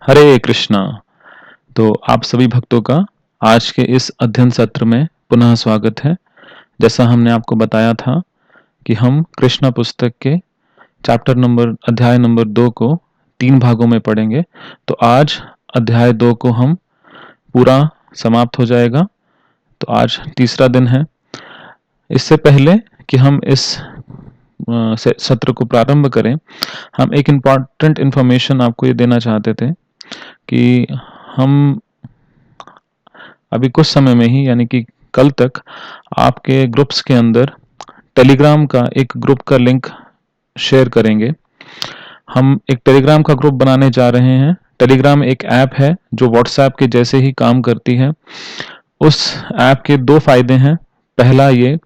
हरे कृष्णा। तो आप सभी भक्तों का आज के इस अध्ययन सत्र में पुनः स्वागत है। जैसा हमने आपको बताया था कि हम कृष्णा पुस्तक के अध्याय नंबर 2 को 3 भागों में पढ़ेंगे। तो आज अध्याय 2 को हम पूरा समाप्त हो जाएगा। तो आज तीसरा दिन है। इससे पहले कि हम इस सत्र को प्रारंभ करें, हम एक इम्पॉर्टेंट इन्फॉर्मेशन आपको ये देना चाहते थे कि हम अभी कुछ समय में ही यानी कि कल तक आपके ग्रुप्स के अंदर टेलीग्राम का एक ग्रुप का लिंक शेयर करेंगे। हम एक टेलीग्राम का ग्रुप बनाने जा रहे हैं। टेलीग्राम एक ऐप है जो व्हाट्सएप के जैसे ही काम करती है। उस ऐप के 2 फायदे हैं। पहला ये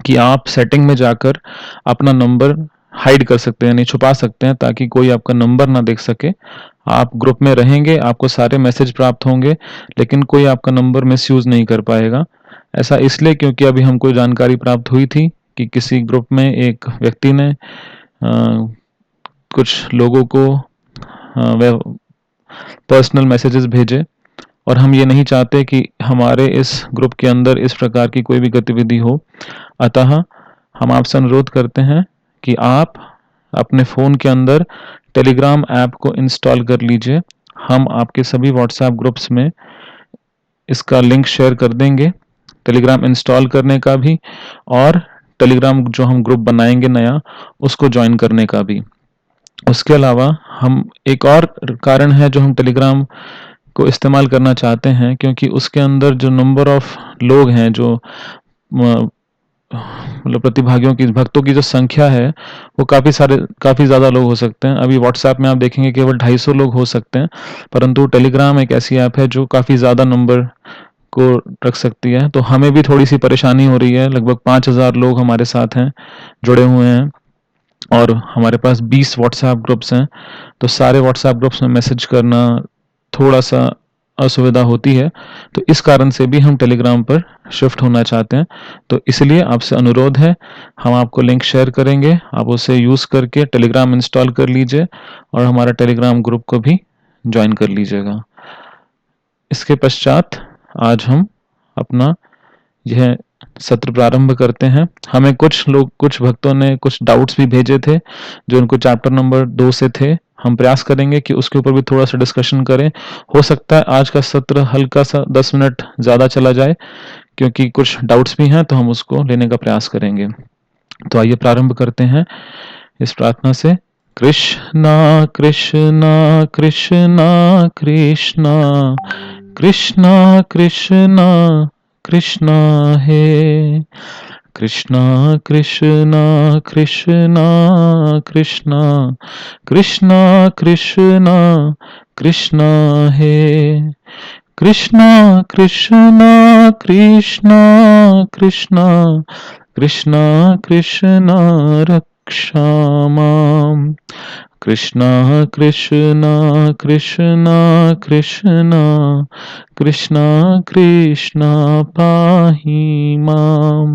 कि आप सेटिंग में जाकर अपना नंबर हाइड कर सकते हैं, यानी छुपा सकते हैं ताकि कोई आपका नंबर ना देख सके। आप ग्रुप में रहेंगे, आपको सारे मैसेज प्राप्त होंगे, लेकिन कोई आपका नंबर मिसयूज नहीं कर पाएगा। ऐसा इसलिए क्योंकि अभी हमको जानकारी प्राप्त हुई थी कि किसी ग्रुप में एक व्यक्ति ने कुछ लोगों को पर्सनल मैसेजेस भेजे और हम ये नहीं चाहते कि हमारे इस ग्रुप के अंदर इस प्रकार की कोई भी गतिविधि हो। अतः हम आपसे अनुरोध करते हैं कि आप अपने फ़ोन के अंदर टेलीग्राम ऐप को इंस्टॉल कर लीजिए। हम आपके सभी व्हाट्सएप ग्रुप्स में इसका लिंक शेयर कर देंगे, टेलीग्राम इंस्टॉल करने का भी और टेलीग्राम जो हम ग्रुप बनाएंगे नया, उसको ज्वाइन करने का भी। उसके अलावा हम एक और कारण है जो हम टेलीग्राम को इस्तेमाल करना चाहते हैं, क्योंकि उसके अंदर जो नंबर ऑफ लोग हैं, जो मतलब प्रतिभागियों की, भक्तों की जो संख्या है, वो काफ़ी ज़्यादा लोग हो सकते हैं। अभी व्हाट्सएप में आप देखेंगे केवल 250 लोग हो सकते हैं, परंतु टेलीग्राम एक ऐसी ऐप है जो काफ़ी ज़्यादा नंबर को रख सकती है। तो हमें भी थोड़ी सी परेशानी हो रही है। लगभग 5000 लोग हमारे साथ हैं, जुड़े हुए हैं और हमारे पास 20 व्हाट्सएप ग्रुप्स हैं। तो सारे व्हाट्सएप ग्रुप्स में मैसेज करना थोड़ा सा असुविधा होती है। तो इस कारण से भी हम टेलीग्राम पर शिफ्ट होना चाहते हैं। तो इसलिए आपसे अनुरोध है, हम आपको लिंक शेयर करेंगे, आप उसे यूज़ करके टेलीग्राम इंस्टॉल कर लीजिए और हमारा टेलीग्राम ग्रुप को भी ज्वाइन कर लीजिएगा। इसके पश्चात आज हम अपना यह सत्र प्रारंभ करते हैं। हमें कुछ भक्तों ने कुछ डाउट्स भी भेजे थे जो उनको चैप्टर नंबर 2 से थे। हम प्रयास करेंगे कि उसके ऊपर भी थोड़ा सा डिस्कशन करें। हो सकता है आज का सत्र हल्का सा 10 मिनट ज़्यादा चला जाए, क्योंकि कुछ डाउट्स भी हैं, तो हम उसको लेने का प्रयास करेंगे। तो आइए प्रारंभ करते हैं इस प्रार्थना से। कृष्णा कृष्णा कृष्णा कृष्णा कृष्णा कृष्णा कृष्णा हे कृष्णा कृष्णा कृष्णा कृष्णा कृष्णा कृष्णा कृष्णा हे कृष्णा कृष्णा कृष्णा कृष्णा कृष्णा कृष्णा रक्षा माम् कृष्णा कृष्णा कृष्णा कृष्णा कृष्णा कृष्णा पाहि माम्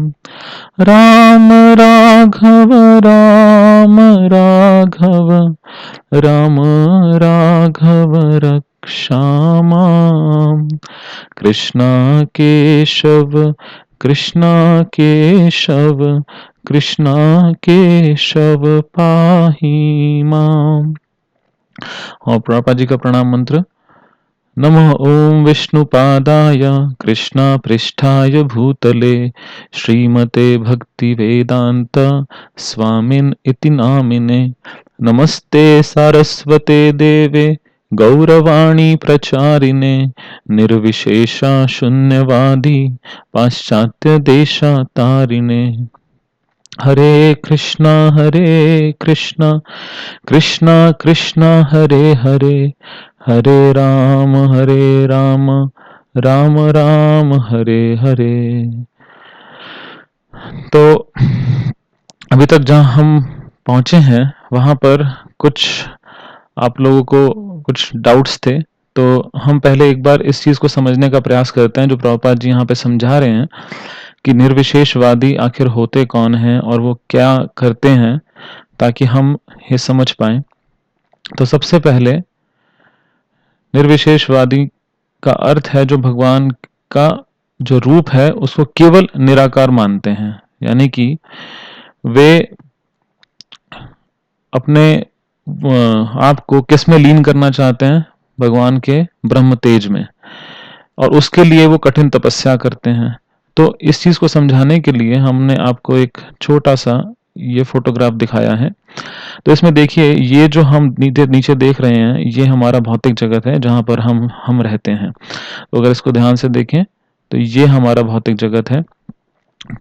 राम राघव राम राघव राम राघव रक्षा माम् कृष्णा केशव कृष्णा केशव कृष्णा केशव पाहि माम्। और प्रभुपाद जी का प्रणाम मंत्र। नमः ओम विष्णुपादाय कृष्णापृष्ठाय भूतले श्रीमते भक्ति वेदांत स्वामिन इति नामिने नमस्ते सारस्वते देवे गौरवाणी प्रचारिणे निर्विशेषा शून्यवादी पाश्चात्य देशातारिणे हरे कृष्णा कृष्णा कृष्णा हरे हरे हरे राम राम राम हरे हरे। तो अभी तक जहाँ हम पहुँचे हैं वहाँ पर कुछ आप लोगों को कुछ डाउट्स थे। तो हम पहले एक बार इस चीज़ को समझने का प्रयास करते हैं जो प्रभुपाद जी यहाँ पे समझा रहे हैं कि निर्विशेषवादी आखिर होते कौन हैं और वो क्या करते हैं, ताकि हम ये समझ पाएं। तो सबसे पहले निर्विशेषवादी का अर्थ है जो भगवान का जो रूप है उसको केवल निराकार मानते हैं, यानी कि वे अपने आप को किस में लीन करना चाहते हैं, भगवान के ब्रह्म तेज में, और उसके लिए वो कठिन तपस्या करते हैं। तो इस चीज को समझाने के लिए हमने आपको एक छोटा सा ये फोटोग्राफ दिखाया है। तो इसमें देखिए, ये जो हम नीचे नीचे देख रहे हैं ये हमारा भौतिक जगत है जहां पर हम रहते हैं। तो अगर इसको ध्यान से देखें तो ये हमारा भौतिक जगत है।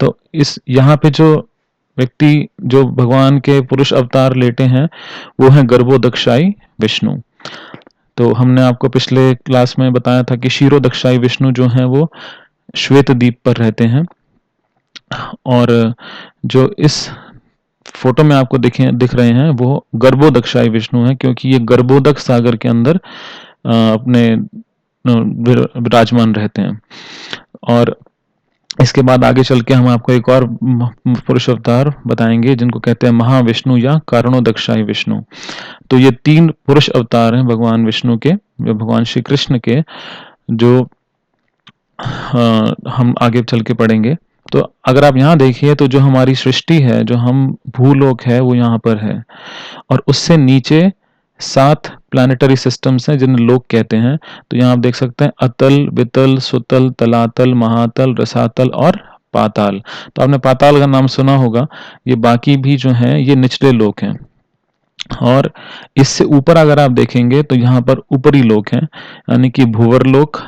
तो इस यहाँ पे जो व्यक्ति जो भगवान के पुरुष अवतार लेते हैं वो है गर्भोदक्षाई विष्णु। तो हमने आपको पिछले क्लास में बताया था कि क्षीरोदक्षाई विष्णु जो है वो श्वेत द्वीप पर रहते हैं, और जो इस फोटो में आपको दिख रहे हैं वो गर्भोदक्षाई विष्णु है, क्योंकि ये गर्भोदक सागर के अंदर अपने विराजमान रहते हैं। और इसके बाद आगे चल के हम आपको एक और पुरुष अवतार बताएंगे जिनको कहते हैं महाविष्णु या कारणोदक्षाई विष्णु। तो ये 3 पुरुष अवतार हैं भगवान विष्णु के, भगवान श्री कृष्ण के, जो हम आगे चल के पढ़ेंगे। तो अगर आप यहाँ देखिए तो जो हमारी सृष्टि है, जो हम भूलोक है, वो यहाँ पर है, और उससे नीचे 7 प्लैनेटरी सिस्टम्स हैं जिन्हें लोक कहते हैं। तो यहाँ आप देख सकते हैं अतल, वितल, सुतल, तलातल, महातल, रसातल और पाताल। तो आपने पाताल का नाम सुना होगा। ये बाकी भी जो हैं ये निचले लोक हैं, और इससे ऊपर अगर आप देखेंगे तो यहाँ पर ऊपरी लोक हैं, यानी कि भूवरलोक,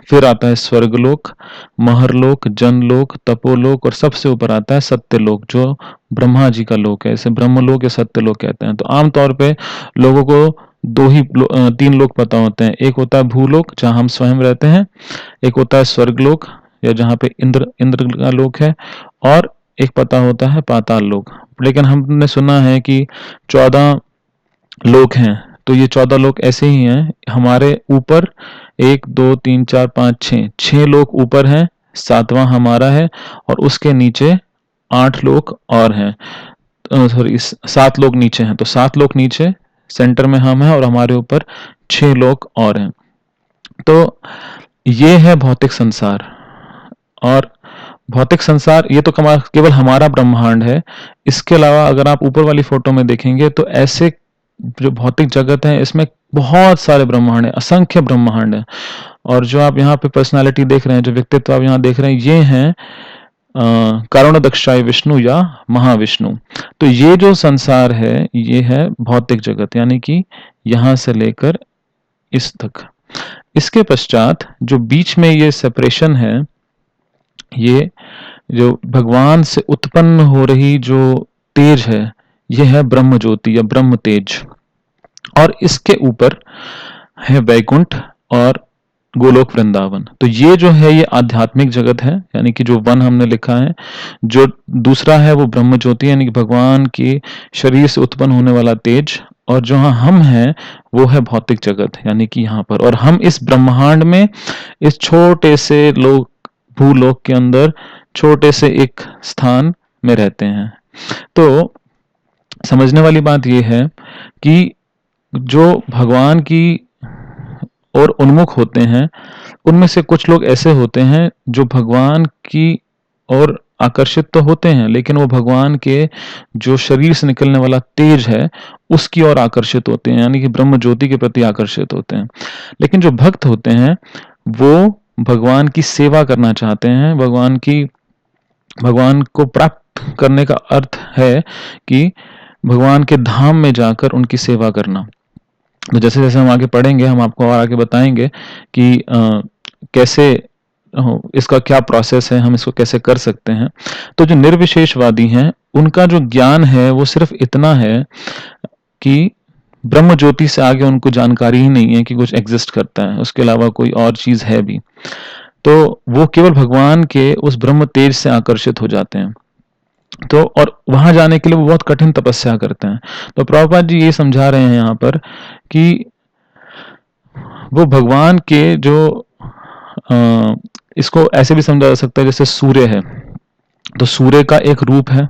फिर आता है स्वर्गलोक, महरलोक, जनलोक, तपोलोक, और सबसे ऊपर आता है सत्यलोक जो ब्रह्मा जी का लोक है। इसे ब्रह्मलोक या सत्यलोक कहते हैं। तो आमतौर पे लोगों को 3 लोक पता होते हैं। एक होता है भूलोक जहां हम स्वयं रहते हैं, एक होता है स्वर्गलोक या जहाँ पे इंद्र का लोक है, और एक पता होता है पाताल लोक। लेकिन हमने सुना है कि 14 लोक हैं। तो ये 14 लोक ऐसे ही हैं हमारे ऊपर, 1 2 3 4 5 6 लोक ऊपर हैं, 7वां हमारा है, और उसके नीचे 8 लोक और हैं। सॉरी, 7 लोक नीचे हैं। तो 7 लोक नीचे, सेंटर में हम हैं, और हमारे ऊपर 6 लोक और हैं। तो ये है भौतिक संसार। और भौतिक संसार ये तो केवल हमारा ब्रह्मांड है। इसके अलावा अगर आप ऊपर वाली फोटो में देखेंगे तो ऐसे जो भौतिक जगत है इसमें बहुत सारे ब्रह्मांड है, असंख्य ब्रह्मांड है। और जो आप यहाँ पे पर्सनालिटी देख रहे हैं, जो व्यक्तित्व आप यहाँ देख रहे हैं, ये हैं कारणोदक्षाई विष्णु या महाविष्णु। तो ये जो संसार है ये है भौतिक जगत, यानी कि यहाँ से लेकर इस तक। इसके पश्चात जो बीच में ये सेपरेशन है, ये जो भगवान से उत्पन्न हो रही जो तेज है, ये है ब्रह्म ज्योति या ब्रह्म तेज। और इसके ऊपर है वैकुंठ और गोलोक वृंदावन। तो ये जो है ये आध्यात्मिक जगत है, यानी कि जो 1 हमने लिखा है। जो दूसरा है वो ब्रह्म ज्योति, यानी कि भगवान के शरीर से उत्पन्न होने वाला तेज। और जहां हम हैं वो है भौतिक जगत, यानी कि यहाँ पर। और हम इस ब्रह्मांड में, इस छोटे से भूलोक के अंदर छोटे से एक स्थान में रहते हैं। तो समझने वाली बात यह है कि जो भगवान की ओर उन्मुख होते हैं उनमें से कुछ लोग ऐसे होते हैं जो भगवान की ओर आकर्षित तो होते हैं, लेकिन वो भगवान के जो शरीर से निकलने वाला तेज है उसकी ओर आकर्षित होते हैं, यानी कि ब्रह्म ज्योति के प्रति आकर्षित होते हैं। लेकिन जो भक्त होते हैं वो भगवान की सेवा करना चाहते हैं। भगवान को प्राप्त करने का अर्थ है कि भगवान के धाम में जाकर उनकी सेवा करना। तो जैसे जैसे हम आगे पढ़ेंगे हम आपको और आगे बताएंगे कि कैसे इसका क्या प्रोसेस है, हम इसको कैसे कर सकते हैं। तो जो निर्विशेषवादी हैं उनका जो ज्ञान है वो सिर्फ इतना है कि ब्रह्म ज्योति से आगे उनको जानकारी ही नहीं है कि कुछ एग्जिस्ट करता है, उसके अलावा कोई और चीज है भी। तो वो केवल भगवान के उस ब्रह्म तेज से आकर्षित हो जाते हैं। तो और वहां जाने के लिए वो बहुत कठिन तपस्या करते हैं। तो प्रभुपाद जी ये समझा रहे हैं यहाँ पर कि वो भगवान के जो इसको ऐसे भी समझा जा सकता है जैसे सूर्य है। तो सूर्य का एक रूप है,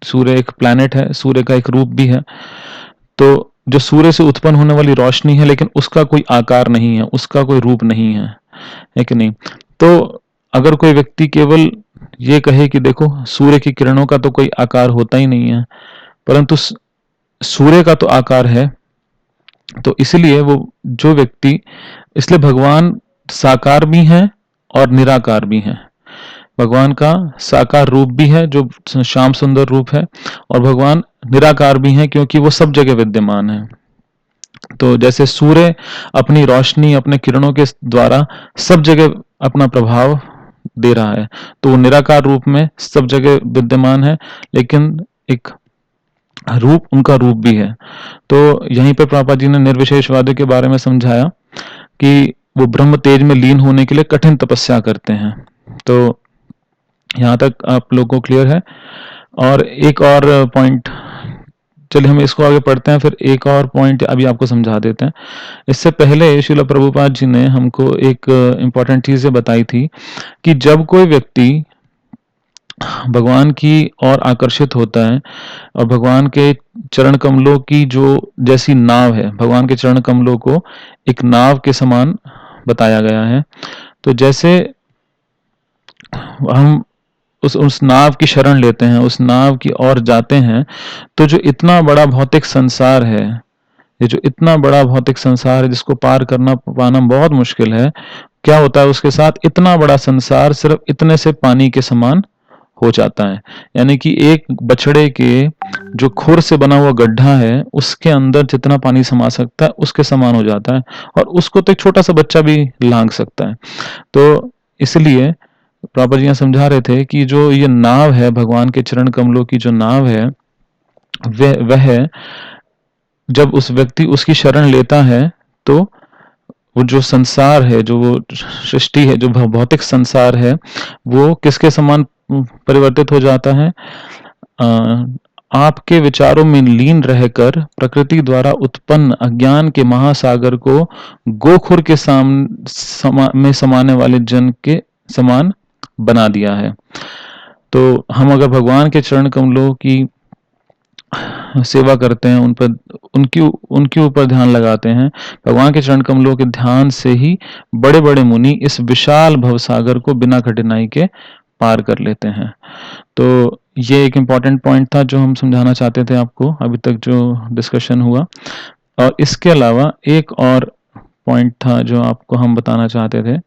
सूर्य एक प्लैनेट है, सूर्य का एक रूप भी है। तो जो सूर्य से उत्पन्न होने वाली रोशनी है, लेकिन उसका कोई आकार नहीं है, उसका कोई रूप नहीं है कि नहीं? तो अगर कोई व्यक्ति केवल ये कहे कि देखो सूर्य की किरणों का तो कोई आकार होता ही नहीं है, परंतु सूर्य का तो आकार है, तो इसलिए वो जो व्यक्ति, इसलिए भगवान साकार भी हैं और निराकार भी हैं। भगवान का साकार रूप भी है जो श्याम सुंदर रूप है, और भगवान निराकार भी हैं क्योंकि वो सब जगह विद्यमान है। तो जैसे सूर्य अपनी रोशनी, अपने किरणों के द्वारा सब जगह अपना प्रभाव दे रहा है, तो वो निराकार रूप में सब जगह विद्यमान है, लेकिन एक रूप, उनका रूप भी है। तो यहीं पर प्रभुपाद जी ने निर्विशेषवादी के बारे में समझाया कि वो ब्रह्म तेज में लीन होने के लिए कठिन तपस्या करते हैं। तो यहाँ तक आप लोगों को क्लियर है। और एक और पॉइंट, चलिए हम इसको आगे पढ़ते हैं, फिर एक और पॉइंट अभी आपको समझा देते हैं। इससे पहले श्रील प्रभुपाद जी ने हमको एक इम्पॉर्टेंट चीज़ बताई थी कि जब कोई व्यक्ति भगवान की ओर आकर्षित होता है और भगवान के चरण कमलों की जो जैसी नाव है, भगवान के चरण कमलों को एक नाव के समान बताया गया है। तो जैसे हम उस नाव की शरण लेते हैं, उस नाव की ओर जाते हैं, तो जो इतना बड़ा भौतिक संसार है, ये जो इतना बड़ा भौतिक संसार है जिसको पार करना पाना बहुत मुश्किल है, क्या होता है उसके साथ? इतना बड़ा संसार सिर्फ इतने से पानी के समान हो जाता है। यानी कि एक बछड़े के जो खुर से बना हुआ गड्ढा है, उसके अंदर जितना पानी समा सकता है उसके समान हो जाता है, और उसको तो एक छोटा सा बच्चा भी लांघ सकता है। तो इसलिए प्रभुपाद जी यहाँ समझा रहे थे कि जो ये नाव है, भगवान के चरण कमलों की जो नाव है, वह जब उस व्यक्ति उसकी शरण लेता है, तो वो जो संसार है, जो वो सृष्टि है, जो भौतिक संसार है, वो किसके समान परिवर्तित हो जाता है? आपके विचारों में लीन रहकर प्रकृति द्वारा उत्पन्न अज्ञान के महासागर को गोखुर के में समाने वाले जन के समान बना दिया है। तो हम अगर भगवान के चरण कमलों की सेवा करते हैं, उन पर उनके ऊपर ध्यान लगाते हैं, भगवान के चरण कमलों के ध्यान से ही बड़े बड़े मुनि इस विशाल भवसागर को बिना कठिनाई के पार कर लेते हैं। तो ये एक इम्पॉर्टेंट पॉइंट था जो हम समझाना चाहते थे आपको, अभी तक जो डिस्कशन हुआ। और इसके अलावा एक और पॉइंट था जो आपको हम बताना चाहते थे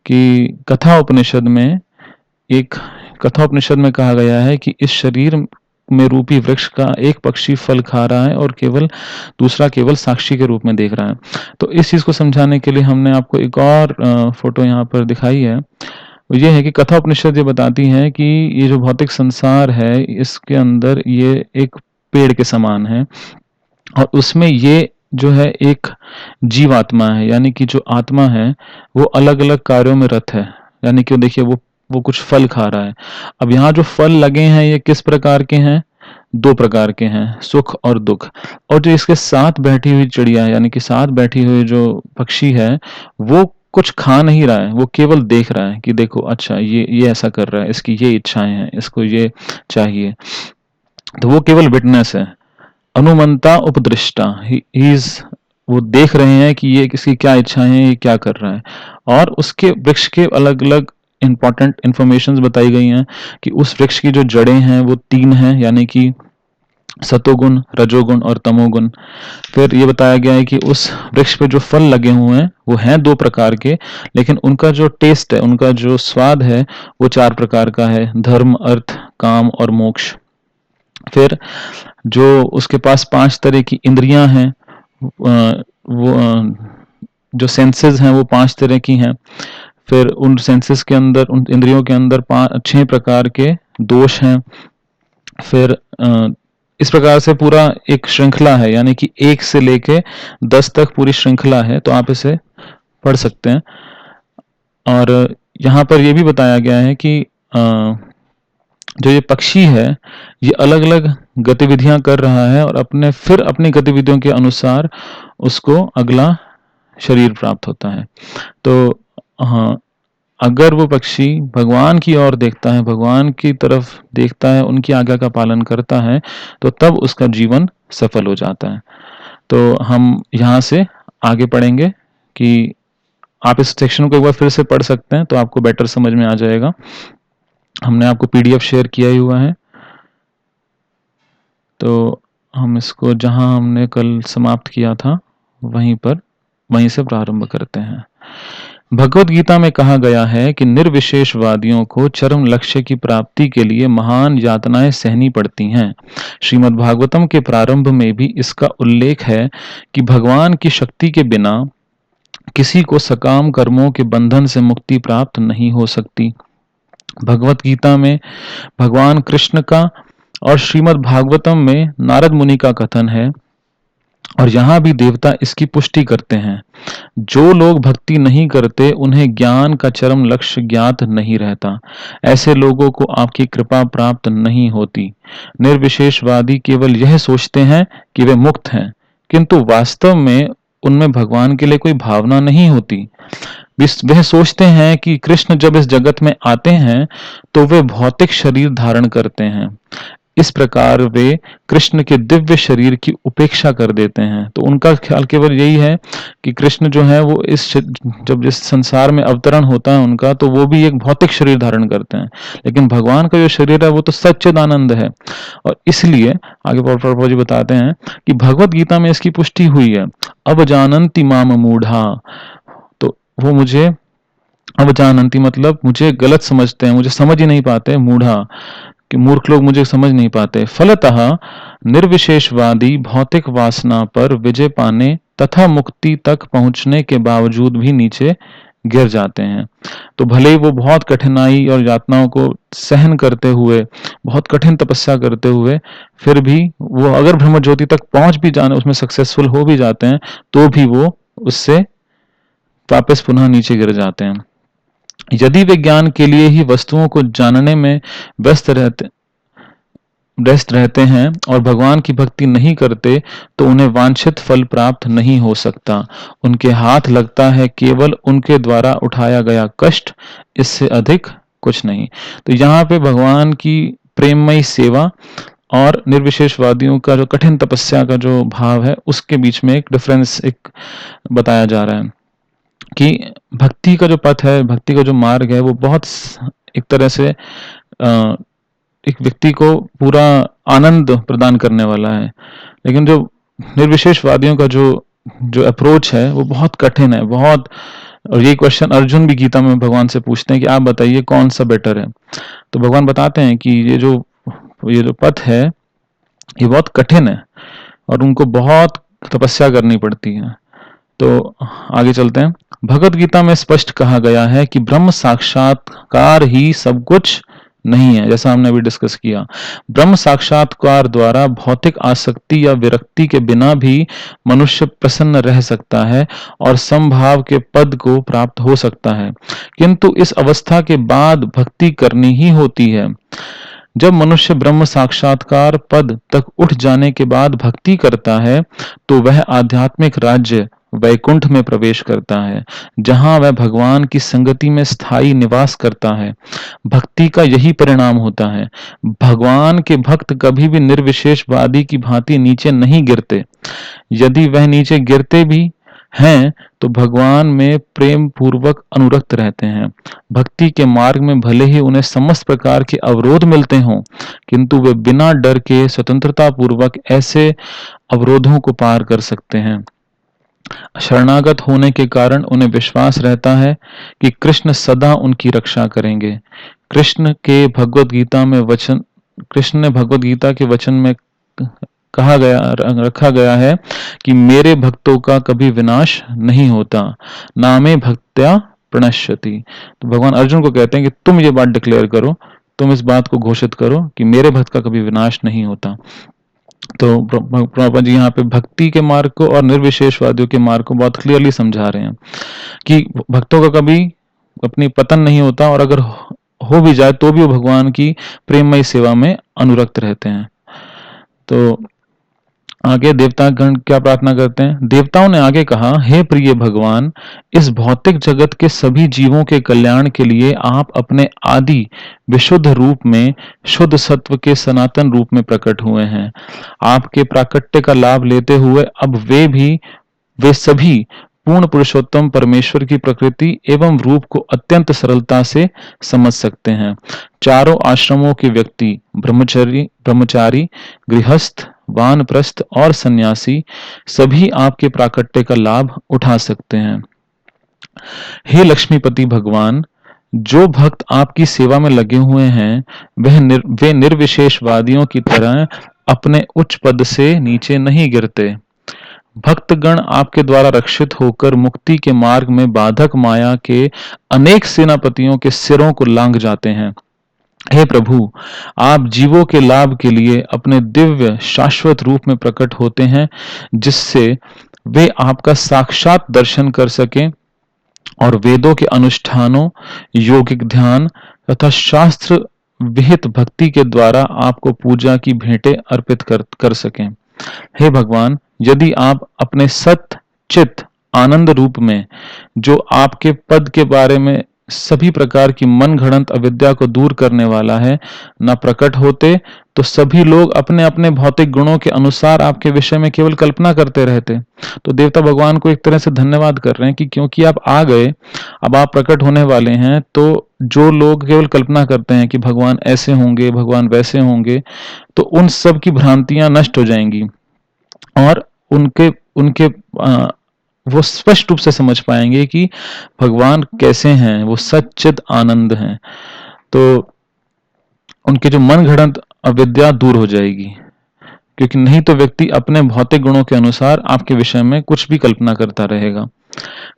कि कथा उपनिषद में कहा गया है कि इस शरीर में रूपी वृक्ष का एक पक्षी फल खा रहा है और दूसरा केवल साक्षी के रूप में देख रहा है। तो इस चीज को समझाने के लिए हमने आपको एक और फोटो यहाँ पर दिखाई है। ये है कि कथा उपनिषद ये बताती है कि ये जो भौतिक संसार है, इसके अंदर ये एक पेड़ के समान है, और उसमें ये जो है एक जीवात्मा है, यानी कि जो आत्मा है वो अलग अलग कार्यों में रत है। यानी कि देखिए वो कुछ फल खा रहा है। अब यहाँ जो फल लगे हैं ये किस प्रकार के हैं? 2 प्रकार के हैं, सुख और दुख। और जो इसके साथ बैठी हुई चिड़िया है, यानी कि साथ बैठी हुई जो पक्षी है, वो कुछ खा नहीं रहा है, वो केवल देख रहा है कि देखो अच्छा ये ऐसा कर रहा है, इसकी ये इच्छाएं हैं, इसको ये चाहिए। तो वो केवल विटनेस है, अनुमंता उपदृष्टा। वो देख रहे हैं कि ये किसकी क्या इच्छाएं हैं, ये क्या कर रहा है। और उसके वृक्ष के अलग अलग इंपॉर्टेंट इंफॉर्मेशन बताई गई हैं कि उस वृक्ष की जो जड़ें हैं वो 3 हैं, यानी कि सतोगुण, रजोगुण और तमोगुण। फिर ये बताया गया है कि उस वृक्ष पे जो फल लगे हुए हैं वो हैं 2 प्रकार के, लेकिन उनका जो टेस्ट है, उनका जो स्वाद है, वो 4 प्रकार का है, धर्म, अर्थ, काम और मोक्ष। फिर जो उसके पास 5 तरह की इंद्रियां हैं, वो जो सेंसेस हैं वो 5 तरह की हैं। फिर उन सेंसेस के अंदर, उन इंद्रियों के अंदर 6 प्रकार के दोष हैं। फिर इस प्रकार से पूरा एक श्रृंखला है, यानी कि 1 से लेके 10 तक पूरी श्रृंखला है। तो आप इसे पढ़ सकते हैं। और यहाँ पर यह भी बताया गया है कि जो ये पक्षी है ये अलग अलग गतिविधियां कर रहा है, और अपनी गतिविधियों के अनुसार उसको अगला शरीर प्राप्त होता है। तो हाँ, अगर वो पक्षी भगवान की ओर देखता है, भगवान की तरफ देखता है, उनकी आज्ञा का पालन करता है, तो तब उसका जीवन सफल हो जाता है। तो हम यहाँ से आगे पढ़ेंगे कि आप इस सेक्शन को एक बार फिर से पढ़ सकते हैं, तो आपको बेटर समझ में आ जाएगा। हमने आपको पीडीएफ शेयर किया ही हुआ है, तो हम इसको जहां हमने कल समाप्त किया था वहीं से प्रारंभ करते हैं। भगवत गीता में कहा गया है कि निर्विशेषवादियों को चरम लक्ष्य की प्राप्ति के लिए महान यातनाएं सहनी पड़ती हैं। श्रीमद् भागवतम के प्रारंभ में भी इसका उल्लेख है कि भगवान की शक्ति के बिना किसी को सकाम कर्मों के बंधन से मुक्ति प्राप्त नहीं हो सकती। भगवत गीता में भगवान कृष्ण का और श्रीमद् भागवतम में नारद मुनि का कथन है, और यहाँ भी देवता इसकी पुष्टि करते हैं। जो लोग भक्ति नहीं करते उन्हें ज्ञान का चरम लक्ष्य ज्ञात नहीं रहता। ऐसे लोगों को आपकी कृपा प्राप्त नहीं होती। निर्विशेषवादी केवल यह सोचते हैं कि वे मुक्त हैं, किंतु वास्तव में उनमें भगवान के लिए कोई भावना नहीं होती। वह सोचते हैं कि कृष्ण जब इस जगत में आते हैं तो वे भौतिक शरीर धारण करते हैं। इस प्रकार वे कृष्ण के दिव्य शरीर की उपेक्षा कर देते हैं। तो उनका ख्याल केवल यही है कि कृष्ण जो है वो जब इस संसार में अवतरण होता है उनका, तो वो भी एक भौतिक शरीर धारण करते हैं, लेकिन भगवान का जो शरीर है वो तो सच्चिदानंद है। और इसलिए आगे प्रभुपाद जी बताते हैं कि भगवत गीता में इसकी पुष्टि हुई है। अब जानन्ति माम मूढ़ा, तो वो मुझे अब जानन्ति मतलब मुझे गलत समझते हैं, मुझे समझ ही नहीं पाते। मूढ़ा कि मूर्ख लोग मुझे समझ नहीं पाते। फलतः निर्विशेषवादी भौतिक वासना पर विजय पाने तथा मुक्ति तक पहुंचने के बावजूद भी नीचे गिर जाते हैं। तो भले ही वो बहुत कठिनाई और यातनाओं को सहन करते हुए, बहुत कठिन तपस्या करते हुए, फिर भी वो अगर ब्रह्म ज्योति तक पहुंच भी जाने, उसमें सक्सेसफुल हो भी जाते हैं, तो भी वो उससे वापस पुनः नीचे गिर जाते हैं। यदि वे ज्ञान के लिए ही वस्तुओं को जानने में व्यस्त रहते हैं और भगवान की भक्ति नहीं करते, तो उन्हें वांछित फल प्राप्त नहीं हो सकता। उनके हाथ लगता है केवल उनके द्वारा उठाया गया कष्ट, इससे अधिक कुछ नहीं। तो यहाँ पे भगवान की प्रेममयी सेवा और निर्विशेषवादियों का जो कठिन तपस्या का जो भाव है, उसके बीच में एक डिफरेंस एक बताया जा रहा है कि भक्ति का जो पथ है, भक्ति का जो मार्ग है, वो बहुत एक तरह से एक व्यक्ति को पूरा आनंद प्रदान करने वाला है, लेकिन जो निर्विशेषवादियों का जो अप्रोच है वो बहुत कठिन है, बहुत। और ये क्वेश्चन अर्जुन भी गीता में भगवान से पूछते हैं कि आप बताइए कौन सा बेटर है। तो भगवान बताते हैं कि ये जो पथ है ये बहुत कठिन है और उनको बहुत तपस्या करनी पड़ती है। तो आगे चलते हैं। भगवत गीता में स्पष्ट कहा गया है कि ब्रह्म साक्षात्कार ही सब कुछ नहीं है, जैसा हमने अभी डिस्कस किया। ब्रह्म साक्षात्कार द्वारा भौतिक आसक्ति या विरक्ति के बिना भी मनुष्य प्रसन्न रह सकता है और समभाव के पद को प्राप्त हो सकता है, किंतु इस अवस्था के बाद भक्ति करनी ही होती है। जब मनुष्य ब्रह्म साक्षात्कार पद तक उठ जाने के बाद भक्ति करता है, तो वह आध्यात्मिक राज्य वैकुंठ में प्रवेश करता है, जहां वह भगवान की संगति में स्थायी निवास करता है। भक्ति का यही परिणाम होता है। भगवान के भक्त कभी भी निर्विशेषवादी की भांति नीचे नहीं गिरते। यदि वह नीचे गिरते भी हैं, तो भगवान में प्रेम पूर्वक अनुरक्त रहते हैं। भक्ति के मार्ग में भले ही उन्हें समस्त प्रकार के अवरोध मिलते हों, किंतु वे बिना डर के स्वतंत्रता पूर्वक ऐसे अवरोधों को पार कर सकते हैं। शरणागत होने के कारण उन्हें विश्वास रहता है कि कृष्ण सदा उनकी रक्षा करेंगे। कृष्ण ने भगवत गीता के वचन में रखा गया है कि मेरे भक्तों का कभी विनाश नहीं होता, नामे भक्त्या प्रणश्यति। तो भगवान अर्जुन को कहते हैं कि तुम ये बात डिक्लेयर करो, तुम इस बात को घोषित करो कि मेरे भक्त का कभी विनाश नहीं होता। तो प्रभुपाद जी यहाँ पे भक्ति के मार्ग को और निर्विशेषवादियों के मार्ग को बहुत क्लियरली समझा रहे हैं कि भक्तों का कभी अपनी पतन नहीं होता, और अगर हो भी जाए तो भी वो भगवान की प्रेममय सेवा में अनुरक्त रहते हैं। तो आगे देवतागण क्या प्रार्थना करते हैं? देवताओं ने आगे कहा, हे प्रिय भगवान, इस भौतिक जगत के सभी जीवों के कल्याण के लिए आप अपने आदि विशुद्ध रूप में, शुद्ध सत्व के सनातन रूप में प्रकट हुए हैं। आपके प्राकट्य का लाभ लेते हुए अब वे सभी पूर्ण पुरुषोत्तम परमेश्वर की प्रकृति एवं रूप को अत्यंत सरलता से समझ सकते हैं। चारों आश्रमों के व्यक्ति, ब्रह्मचारी, गृहस्थ, वानप्रस्थ और सन्यासी सभी आपके प्राकट्य का लाभ उठा सकते हैं। हे लक्ष्मीपति भगवान, जो भक्त आपकी सेवा में लगे हुए हैं वे निर्विशेषवादियों की तरह अपने उच्च पद से नीचे नहीं गिरते। भक्तगण आपके द्वारा रक्षित होकर मुक्ति के मार्ग में बाधक माया के अनेक सेनापतियों के सिरों को लांघ जाते हैं। हे प्रभु, आप जीवों के लाभ के लिए अपने दिव्य शाश्वत रूप में प्रकट होते हैं, जिससे वे आपका साक्षात दर्शन कर सकें और वेदों के अनुष्ठानों, योगिक ध्यान तथा शास्त्र विहित भक्ति के द्वारा आपको पूजा की भेंटें अर्पित कर सकें। हे भगवान, यदि आप अपने सत चित आनंद रूप में, जो आपके पद के बारे में सभी प्रकार की मन घड़ंत अविद्या को दूर करने वाला है, न प्रकट होते तो सभी लोग अपने अपने भौतिक गुणों के अनुसार आपके विषय में केवल कल्पना करते रहते। तो देवता भगवान को एक तरह से धन्यवाद कर रहे हैं कि क्योंकि आप आ गए, अब आप प्रकट होने वाले हैं, तो जो लोग केवल कल्पना करते हैं कि भगवान ऐसे होंगे, भगवान वैसे होंगे, तो उन सब की भ्रांतियां नष्ट हो जाएंगी और उनके उनके वो स्पष्ट रूप से समझ पाएंगे कि भगवान कैसे हैं, वो सच्चिद आनंद हैं। तो उनके जो मन घड़ंत अविद्या दूर हो जाएगी, क्योंकि नहीं तो व्यक्ति अपने भौतिक गुणों के अनुसार आपके विषय में कुछ भी कल्पना करता रहेगा।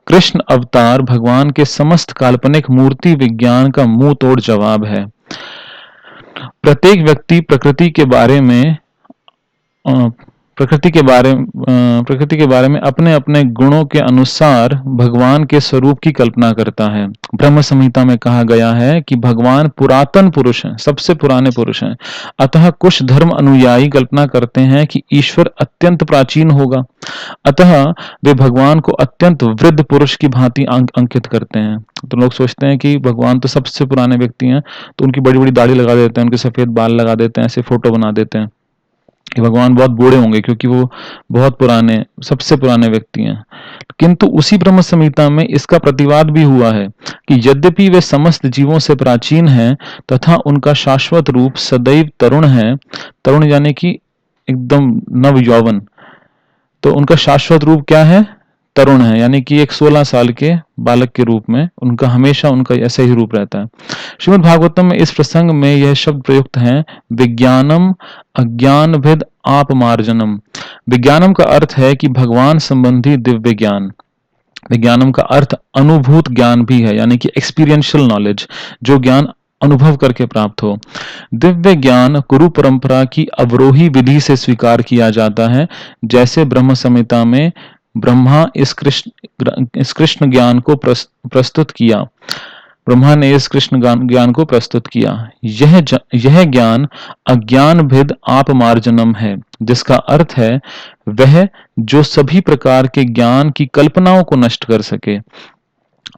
कृष्ण अवतार भगवान के समस्त काल्पनिक मूर्ति विज्ञान का मुंह तोड़ जवाब है। प्रत्येक व्यक्ति प्रकृति के बारे में अपने अपने गुणों के अनुसार भगवान के स्वरूप की कल्पना करता है। ब्रह्म संहिता में कहा गया है कि भगवान पुरातन पुरुष हैं, सबसे पुराने पुरुष हैं। अतः कुछ धर्म अनुयायी कल्पना करते हैं कि ईश्वर अत्यंत प्राचीन होगा, अतः वे भगवान को अत्यंत वृद्ध पुरुष की भांति अंकित करते हैं। तो लोग सोचते हैं कि भगवान तो सबसे पुराने व्यक्ति हैं, तो उनकी बड़ी बड़ी दाढ़ी लगा देते हैं, उनके सफेद बाल लगा देते हैं, ऐसे फोटो बना देते हैं कि भगवान बहुत बूढ़े होंगे क्योंकि वो बहुत पुराने, सबसे पुराने व्यक्ति हैं। किंतु उसी ब्रह्म संहिता में इसका प्रतिवाद भी हुआ है कि यद्यपि वे समस्त जीवों से प्राचीन हैं तथा उनका शाश्वत रूप सदैव तरुण है, तरुण यानी कि एकदम नव यौवन, तो उनका शाश्वत रूप क्या है? तरुण है, यानी कि एक 16 साल के बालक के रूप में उनका हमेशा उनका ऐसा ही रूप रहता है। श्रीमद् भागवतम में इस प्रसंग में यह शब्द प्रयुक्त है, विज्ञानम अज्ञानभिद आपमार्जनम। विज्ञानम का अर्थ है कि भगवान संबंधी दिव्य ज्ञान। विज्ञानम का अर्थ अनुभूत ज्ञान भी है, यानी कि एक्सपीरियंशियल नॉलेज, जो ज्ञान अनुभव करके प्राप्त हो। दिव्य ज्ञान कुरु परंपरा की अवरोही विधि से स्वीकार किया जाता है, जैसे ब्रह्म संहिता में ब्रह्मा इस कृष्ण ज्ञान को प्रस्तुत किया। ब्रह्मा ने इस कृष्ण ज्ञान को प्रस्तुत किया। यह ज्ञान अज्ञान भिद आपमार्जनम है, जिसका अर्थ है वह जो सभी प्रकार के ज्ञान की कल्पनाओं को नष्ट कर सके।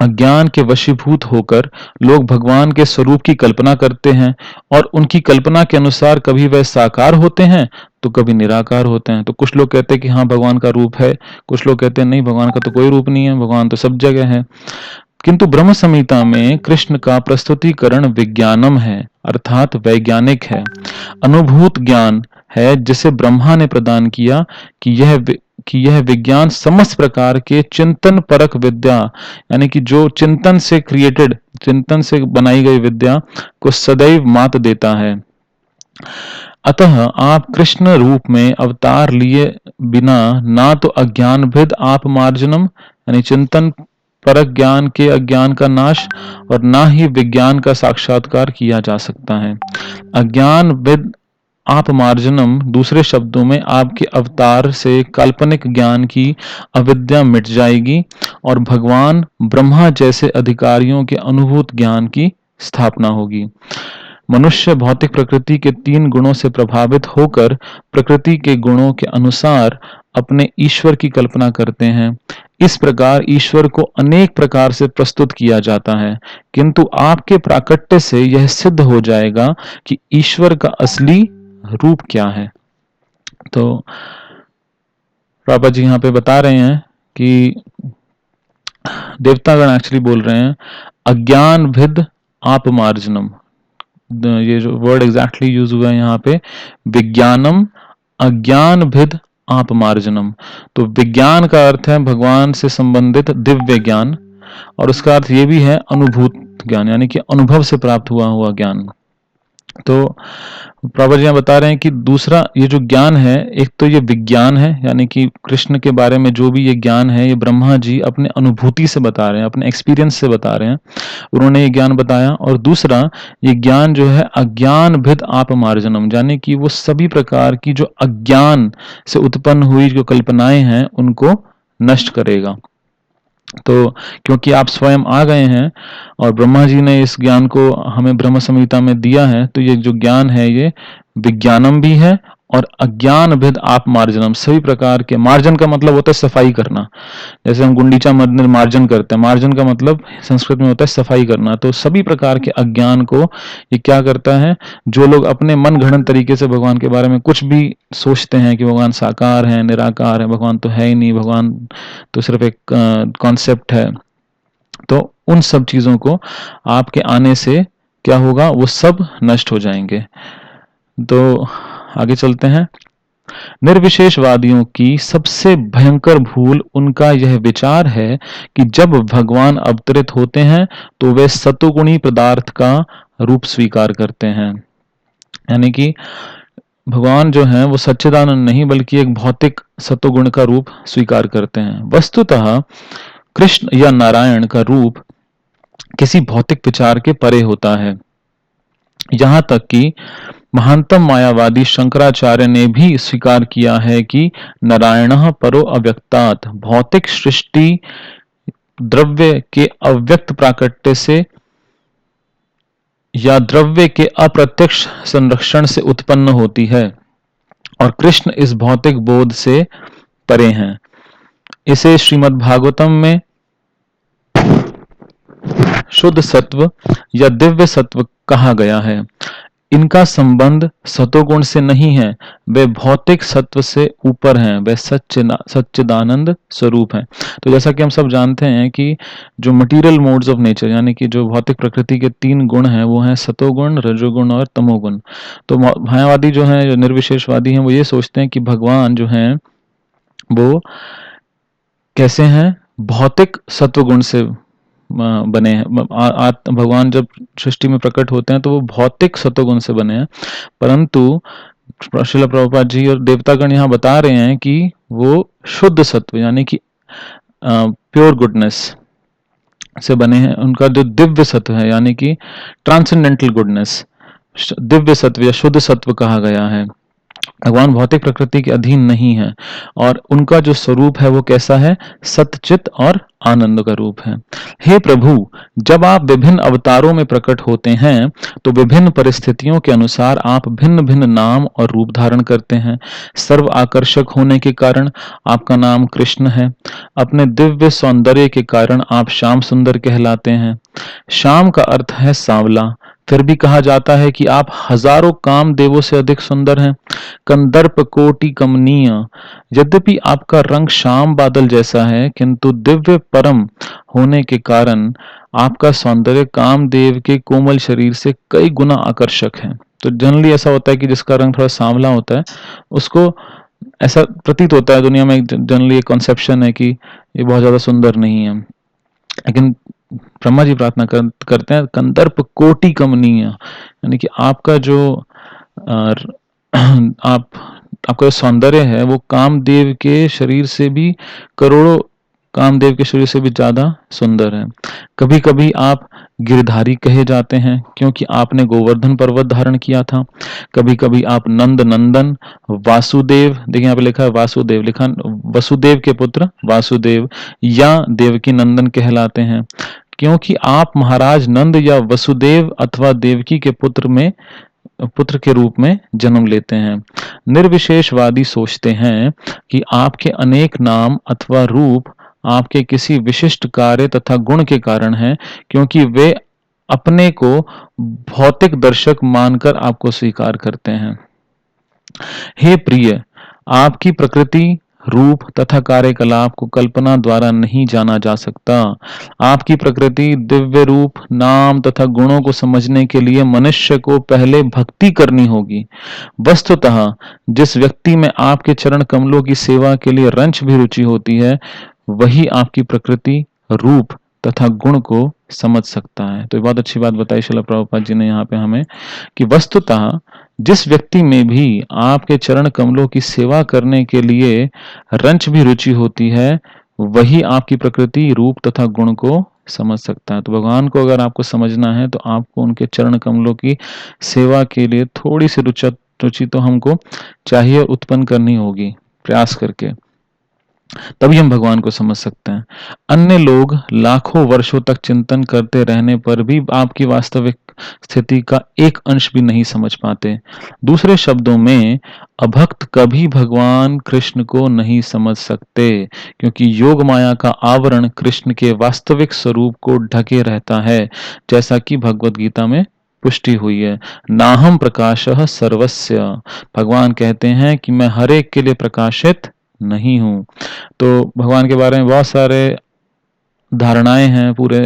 अज्ञान के वशीभूत होकर लोग भगवान के स्वरूप की कल्पना करते हैं और उनकी कल्पना के अनुसार कभी वह साकार होते हैं तो कभी निराकार होते हैं। तो कुछ लोग कहते हैं कि हाँ भगवान का रूप है, कुछ लोग कहते हैं नहीं भगवान का तो कोई रूप नहीं है, भगवान तो सब जगह है। किंतु ब्रह्म संहिता में कृष्ण का प्रस्तुतिकरण विज्ञानम है, अर्थात वैज्ञानिक है, अनुभूत ज्ञान है, जिसे ब्रह्मा ने प्रदान किया कि यह विज्ञान समस्त प्रकार के चिंतन परक विद्या, यानी कि जो चिंतन से बनाई गई विद्या को सदैव मात देता है। अतः आप कृष्ण रूप में अवतार लिए बिना ना तो अज्ञानभिद आपमार्जनम यानी चिंतन परक ज्ञान के अज्ञान का नाश और ना ही विज्ञान का साक्षात्कार किया जा सकता है। अज्ञानभिद आपमार्जनम दूसरे शब्दों में आपके अवतार से काल्पनिक ज्ञान की अविद्या मिट जाएगी और भगवान ब्रह्मा जैसे अधिकारियों के अनुभूत ज्ञान की स्थापना होगी। मनुष्य भौतिक प्रकृति के 3 गुणों से प्रभावित होकर प्रकृति के गुणों के अनुसार अपने ईश्वर की कल्पना करते हैं। इस प्रकार ईश्वर को अनेक प्रकार से प्रस्तुत किया जाता है, किंतु आपके प्राकट्य से यह सिद्ध हो जाएगा कि ईश्वर का असली रूप क्या है। तो प्रभुपाद जी यहाँ पे बता रहे हैं कि देवतागण एक्चुअली बोल रहे हैं अज्ञान भिद आप मार्जनम। ये जो वर्ड एग्जैक्टली यूज हुआ है यहाँ पे, विज्ञानम अज्ञान भिद आप मार्जनम। तो विज्ञान का अर्थ है भगवान से संबंधित दिव्य ज्ञान, और उसका अर्थ ये भी है अनुभूत ज्ञान, यानी कि अनुभव से प्राप्त हुआ ज्ञान। तो प्रभुपाद जी बता रहे हैं कि दूसरा ये जो ज्ञान है, एक तो ये विज्ञान है, यानी कि कृष्ण के बारे में जो भी ये ज्ञान है ये ब्रह्मा जी अपने अनुभूति से बता रहे हैं, अपने एक्सपीरियंस से बता रहे हैं, उन्होंने ये ज्ञान बताया। और दूसरा ये ज्ञान जो है अज्ञान भिद आप मार्जनम, यानी कि वो सभी प्रकार की जो अज्ञान से उत्पन्न हुई जो कल्पनाएं हैं उनको नष्ट करेगा। तो क्योंकि आप स्वयं आ गए हैं और ब्रह्मा जी ने इस ज्ञान को हमें ब्रह्म संहिता में दिया है, तो ये जो ज्ञान है ये विज्ञानम भी है और अज्ञान भिद आप मार्जनम। सभी प्रकार के, मार्जन का मतलब होता है सफाई करना, जैसे हम गुंडीचा मार्जन करते हैं, मार्जन का मतलब संस्कृत में होता है सफाई करना। तो सभी प्रकार के अज्ञान को ये क्या करता है, जो लोग अपने मन घड़न तरीके से भगवान के बारे में कुछ भी सोचते हैं कि भगवान साकार है, निराकार है, भगवान तो है ही नहीं, भगवान तो सिर्फ एक कॉन्सेप्ट है, तो उन सब चीजों को आपके आने से क्या होगा, वो सब नष्ट हो जाएंगे। तो आगे चलते हैं। निर्विशेषवादियों की सबसे भयंकर भूल उनका यह विचार है कि जब भगवान अवतरित होते हैं तो वे सतोगुणी पदार्थ का रूप स्वीकार करते हैं, यानी कि भगवान जो हैं वो सच्चिदानंद नहीं बल्कि एक भौतिक सतोगुण का रूप स्वीकार करते हैं। वस्तुतः कृष्ण या नारायण का रूप किसी भौतिक विचार के परे होता है। यहाँ तक कि महानतम मायावादी शंकराचार्य ने भी स्वीकार किया है कि नारायणः परो अव्यक्तात्, भौतिक सृष्टि द्रव्य के अव्यक्त प्राकट्य से या द्रव्य के अप्रत्यक्ष संरक्षण से उत्पन्न होती है और कृष्ण इस भौतिक बोध से परे हैं। इसे श्रीमद् भागवतम में शुद्ध सत्व या दिव्य सत्व कहा गया है। इनका संबंध सतोगुण से नहीं है, वे भौतिक सत्व से ऊपर हैं, वे सच्चिदानंद स्वरूप हैं। तो जैसा कि हम सब जानते हैं कि जो मटेरियल मोड्स ऑफ नेचर, यानी कि जो भौतिक प्रकृति के 3 गुण हैं वो हैं सतोगुण, रजोगुण और तमोगुण। तो मायावादी जो हैं, जो निर्विशेषवादी हैं, वो ये सोचते हैं कि भगवान जो हैं वो कैसे हैं, भौतिक सत्वगुण से बने हैं। भगवान जब सृष्टि में प्रकट होते हैं तो वो भौतिक सत्वगुण से बने हैं, परंतु श्रील प्रभुपाद जी और देवतागण यहाँ बता रहे हैं कि वो शुद्ध सत्व यानी कि प्योर गुडनेस से बने हैं। उनका जो दिव्य सत्व है यानी कि ट्रांसेंडेंटल गुडनेस, दिव्य सत्व या शुद्ध सत्व कहा गया है। भगवान भौतिक प्रकृति के अधीन नहीं है और उनका जो स्वरूप है वो कैसा है, सतचित और आनंद का रूप है। हे प्रभु, जब आप विभिन्न अवतारों में प्रकट होते हैं तो विभिन्न परिस्थितियों के अनुसार आप भिन्न भिन्न नाम और रूप धारण करते हैं। सर्व आकर्षक होने के कारण आपका नाम कृष्ण है। अपने दिव्य सौंदर्य के कारण आप श्याम सुंदर कहलाते हैं। श्याम का अर्थ है सांवला। फिर भी कहा जाता है कि आप हजारों काम देवों से अधिक सुंदर हैं। कंदर्प कोटि कमनीय, यद्यपि आपका रंग श्याम बादल जैसा है किंतु दिव्य परम होने के कारण आपका सौंदर्य कामदेव के कोमल शरीर से कई गुना आकर्षक है। तो जनरली ऐसा होता है कि जिसका रंग थोड़ा सांवला होता है उसको ऐसा प्रतीत होता है, दुनिया में जनरली एक कॉन्सेप्शन है कि ये बहुत ज्यादा सुंदर नहीं है, लेकिन ब्रह्मा जी प्रार्थना करते हैं कंदर्प कोटि कमनीय, यानी कि आपका जो आपका जो सौंदर्य है वो कामदेव के शरीर से भी करोड़ों कामदेव के शरीर से भी ज्यादा सुंदर है। कभी कभी आप गिरधारी कहे जाते हैं क्योंकि आपने गोवर्धन पर्वत धारण किया था। कभी कभी आप नंद नंदन वासुदेव, देखिए यहाँ पे लिखा है वासुदेव, लिखा वसुदेव के पुत्र वासुदेव या देवकी नंदन कहलाते हैं, क्योंकि आप महाराज नंद या वसुदेव अथवा देवकी के पुत्र के रूप में जन्म लेते हैं। निर्विशेषवादी सोचते हैं कि आपके अनेक नाम अथवा रूप आपके किसी विशिष्ट कार्य तथा गुण के कारण हैं, क्योंकि वे अपने को भौतिक दर्शक मानकर आपको स्वीकार करते हैं। हे प्रिय, आपकी प्रकृति, रूप तथा कार्यकलाप को कल्पना द्वारा नहीं जाना जा सकता। आपकी प्रकृति, दिव्य रूप, नाम तथा गुणों को समझने के लिए मनुष्य को पहले भक्ति करनी होगी। वस्तुतः जिस व्यक्ति में आपके चरण कमलों की सेवा के लिए रंच भी रुचि होती है, वही आपकी प्रकृति, रूप तथा गुण को समझ सकता है। तो ये बहुत अच्छी बात बताई श्रील प्रभुपाद जी ने यहाँ पे हमें, कि वस्तुतः जिस व्यक्ति में भी आपके चरण कमलों की सेवा करने के लिए रंच भी रुचि होती है, वही आपकी प्रकृति, रूप तथा गुण को समझ सकता है। तो भगवान को अगर आपको समझना है, तो आपको उनके चरण कमलों की सेवा के लिए थोड़ी सी रुचि तो हमको चाहिए, उत्पन्न करनी होगी प्रयास करके, तभी हम भगवान को समझ सकते हैं। अन्य लोग लाखों वर्षों तक चिंतन करते रहने पर भी आपकी वास्तविक स्थिति का एक अंश भी नहीं समझ पाते। दूसरे शब्दों में, अभक्त कभी भगवान कृष्ण को नहीं समझ सकते, क्योंकि योग माया का आवरण कृष्ण के वास्तविक स्वरूप को ढके रहता है, जैसा कि भगवत गीता में पुष्टि हुई है। नाहम प्रकाशः सर्वस्य, भगवान कहते हैं कि मैं हर एक के लिए प्रकाशित नहीं हूं। तो भगवान के बारे में बहुत सारे धारणाएं हैं पूरे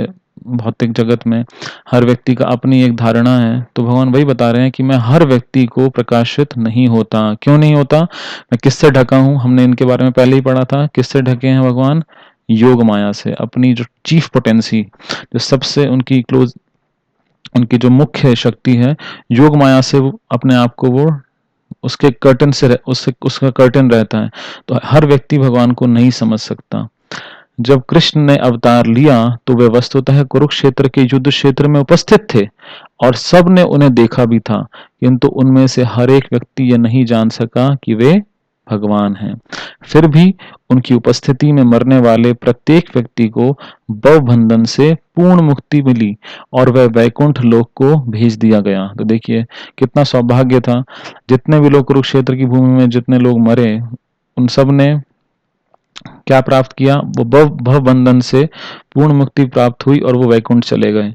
भौतिक जगत में, हर व्यक्ति का अपनी एक धारणा है। तो भगवान वही बता रहे हैं कि मैं हर व्यक्ति को प्रकाशित नहीं होता। क्यों नहीं होता? मैं किससे ढका हूं? हमने इनके बारे में पहले ही पढ़ा था। किससे ढके हैं भगवान? योग माया से। अपनी जो चीफ पोटेंसी, जो सबसे उनकी क्लोज, उनकी जो मुख्य शक्ति है, योग माया से अपने आप को वो उसके कर्टन से उसका कर्टन रहता है। तो हर व्यक्ति भगवान को नहीं समझ सकता। जब कृष्ण ने अवतार लिया तो वे वस्तुतः कुरुक्षेत्र के युद्ध क्षेत्र में उपस्थित थे और सब ने उन्हें देखा भी था, किंतु उनमें से हर एक व्यक्ति यह नहीं जान सका कि वे भगवान हैं। फिर भी उनकी उपस्थिति में मरने वाले प्रत्येक व्यक्ति को भवबंधन से पूर्ण मुक्ति मिली और वह वैकुंठ लोक को भेज दिया गया। तो देखिए कितना सौभाग्य था। जितने भी लोग कुरुक्षेत्र की भूमि में जितने लोग मरे, उन सब ने क्या प्राप्त किया? वो भव बंधन से पूर्ण मुक्ति प्राप्त हुई और वो वैकुंठ चले गए।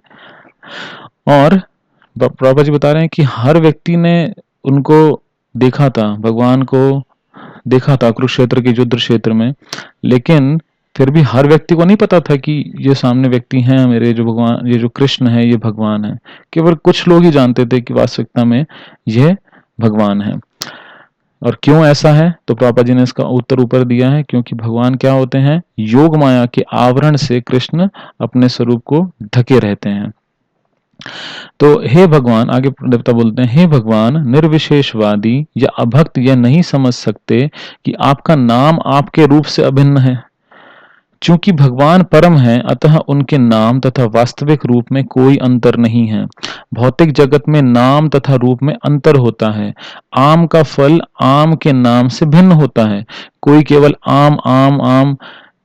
और प्रभुपाद जी बता रहे हैं कि हर व्यक्ति ने उनको देखा था, भगवान को देखा था कुरुक्षेत्र के युद्ध क्षेत्र में, लेकिन फिर भी हर व्यक्ति को नहीं पता था कि ये सामने व्यक्ति हैं मेरे, जो भगवान, ये जो कृष्ण है, ये भगवान है। केवल कुछ लोग ही जानते थे कि वास्तविकता में यह भगवान है। और क्यों ऐसा है? तो प्रभुपाद जी ने इसका उत्तर ऊपर दिया है, क्योंकि भगवान क्या होते हैं? योग माया के आवरण से कृष्ण अपने स्वरूप को ढके रहते हैं। तो हे भगवान, आगे देवता बोलते हैं, हे भगवान, निर्विशेषवादी या अभक्त यह नहीं समझ सकते कि आपका नाम आपके रूप से अभिन्न है। चूंकि भगवान परम हैं, अतः उनके नाम तथा वास्तविक रूप में कोई अंतर नहीं है। भौतिक जगत में नाम तथा रूप में अंतर होता है। आम का फल आम के नाम से भिन्न होता है। कोई केवल आम आम आम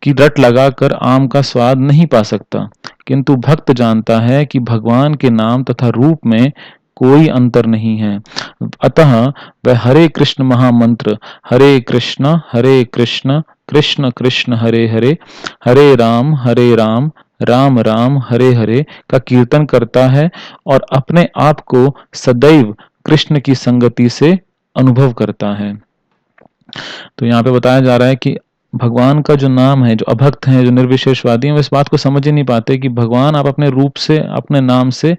की रट लगाकर आम का स्वाद नहीं पा सकता, किंतु भक्त जानता है कि भगवान के नाम तथा रूप में कोई अंतर नहीं है। अतः वह हरे कृष्ण महामंत्र, हरे कृष्ण कृष्ण कृष्ण हरे हरे, हरे राम राम राम हरे हरे का कीर्तन करता है और अपने आप को सदैव कृष्ण की संगति से अनुभव करता है। तो यहाँ पे बताया जा रहा है कि भगवान का जो नाम है, जो अभक्त हैं, जो निर्विशेषवादी हैं, वो इस बात को समझ ही नहीं पाते कि भगवान आप अपने रूप से, अपने नाम से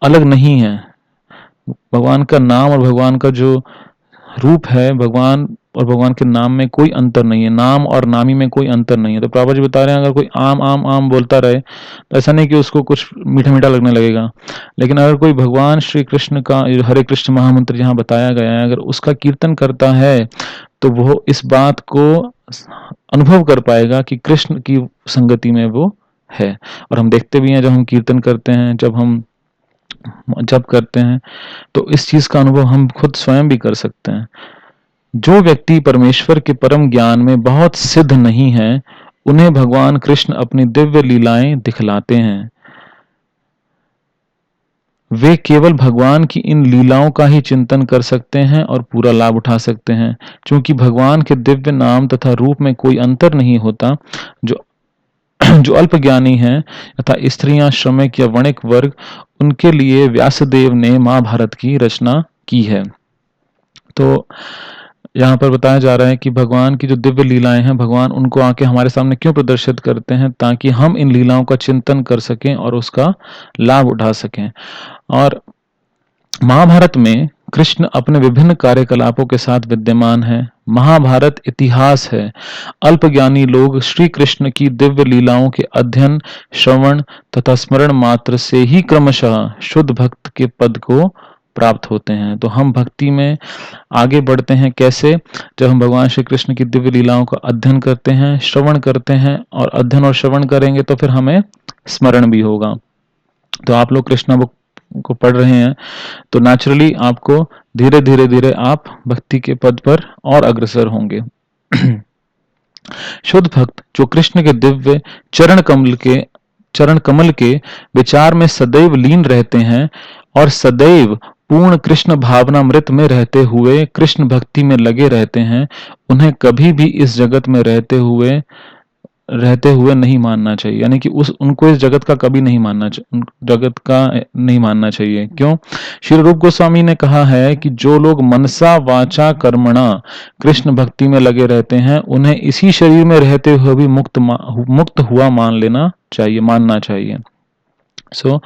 अलग नहीं है। भगवान का नाम और भगवान का जो रूप है, भगवान और भगवान के नाम में कोई अंतर नहीं है। नाम और नामी में कोई अंतर नहीं है। तो प्रभुपाद जी बता रहे हैं, अगर कोई आम आम आम बोलता रहे तो ऐसा नहीं कि उसको कुछ मीठा मीठा लगने लगेगा, लेकिन अगर कोई भगवान श्री कृष्ण का हरे कृष्ण महामंत्र जहाँ बताया गया है, अगर उसका कीर्तन करता है, तो वो इस बात को अनुभव कर पाएगा कि कृष्ण की संगति में वो है। और हम देखते भी हैं, जब हम कीर्तन करते हैं, जब हम जप करते हैं, तो इस चीज का अनुभव हम खुद स्वयं भी कर सकते हैं। जो व्यक्ति परमेश्वर के परम ज्ञान में बहुत सिद्ध नहीं है, उन्हें भगवान कृष्ण अपनी दिव्य लीलाएं दिखलाते हैं। वे केवल भगवान की इन लीलाओं का ही चिंतन कर सकते हैं और पूरा लाभ उठा सकते हैं। क्योंकि भगवान के दिव्य नाम तथा रूप में कोई अंतर नहीं होता, जो जो अल्पज्ञानी हैं तथा स्त्रियां, श्रमिक या वणिक वर्ग, उनके लिए व्यासदेव ने महाभारत की रचना की है। तो यहाँ पर बताया जा रहा है कि भगवान की जो दिव्य लीलाएं हैं, भगवान उनको आके हमारे सामने क्यों प्रदर्शित करते हैं, ताकि हम इन लीलाओं का चिंतन कर सकें और उसका लाभ उठा सकें। और महाभारत में कृष्ण अपने विभिन्न कार्यकलापों के साथ विद्यमान है। महाभारत इतिहास है। अल्पज्ञानी लोग श्री कृष्ण की दिव्य लीलाओं के अध्ययन, श्रवण तथा स्मरण मात्र से ही क्रमशः शुद्ध भक्त के पद को प्राप्त होते हैं। तो हम भक्ति में आगे बढ़ते हैं कैसे? जब हम भगवान श्री कृष्ण की दिव्य लीलाओं का अध्ययन करते हैं, श्रवण करते हैं, और अध्ययन और श्रवण करेंगे तो फिर हमें स्मरण भी होगा। तो आप लोग कृष्णा बुक को पढ़ रहे हैं तो नेचुरली आपको धीरे धीरे धीरे आप भक्ति के पद पर और अग्रसर होंगे। शुद्ध भक्त जो कृष्ण के दिव्य चरण कमल के विचार में सदैव लीन रहते हैं और सदैव पूर्ण कृष्ण भावनामृत में रहते हुए कृष्ण भक्ति में लगे रहते हैं, उन्हें कभी भी इस जगत में रहते हुए नहीं मानना चाहिए। यानी कि उनको इस जगत का कभी नहीं मानना चाहिए। क्यों? श्री रूप गोस्वामी ने कहा है कि जो लोग मनसा वाचा कर्मणा कृष्ण भक्ति में लगे रहते हैं, उन्हें इसी शरीर में रहते हुए भी मुक्त हुआ मानना चाहिए। सो